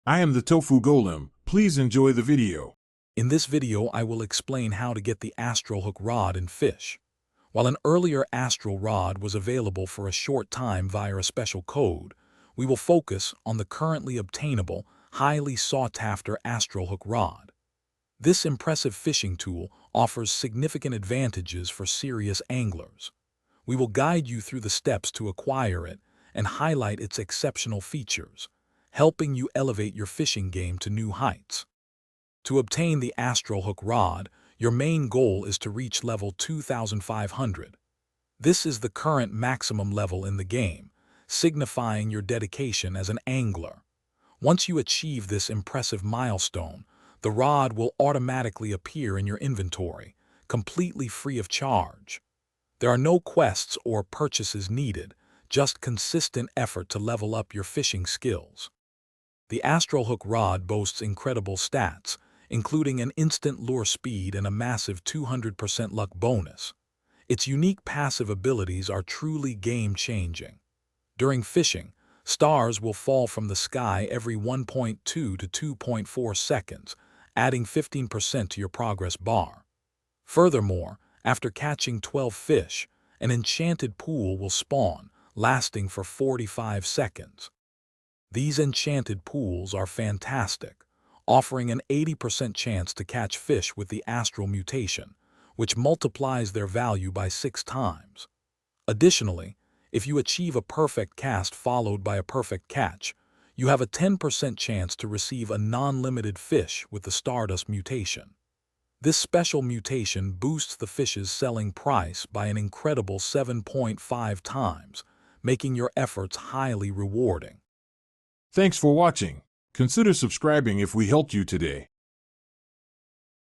I am the Tofu Golem. Please enjoy the video. In this video, I will explain how to get the Astral Hook Rod in Fisch. While an earlier Astral Rod was available for a short time via a special code, we will focus on the currently obtainable, highly sought-after Astral Hook Rod. This impressive fishing tool offers significant advantages for serious anglers. We will guide you through the steps to acquire it and highlight its exceptional features, helping you elevate your fishing game to new heights. To obtain the Astral Hook Rod, your main goal is to reach level 2500. This is the current maximum level in the game, signifying your dedication as an angler. Once you achieve this impressive milestone, the rod will automatically appear in your inventory, completely free of charge. There are no quests or purchases needed, just consistent effort to level up your fishing skills. The Astral Hook Rod boasts incredible stats, including an instant lure speed and a massive 200% luck bonus. Its unique passive abilities are truly game-changing. During fishing, stars will fall from the sky every 1.2 to 2.4 seconds, adding 15% to your progress bar. Furthermore, after catching 12 fish, an enchanted pool will spawn, lasting for 45 seconds. These enchanted pools are fantastic, offering an 80% chance to catch fish with the Astral mutation, which multiplies their value by 6 times. Additionally, if you achieve a perfect cast followed by a perfect catch, you have a 10% chance to receive a non-limited fish with the Stardust mutation. This special mutation boosts the fish's selling price by an incredible 7.5 times, making your efforts highly rewarding. Thanks for watching. Consider subscribing if we helped you today.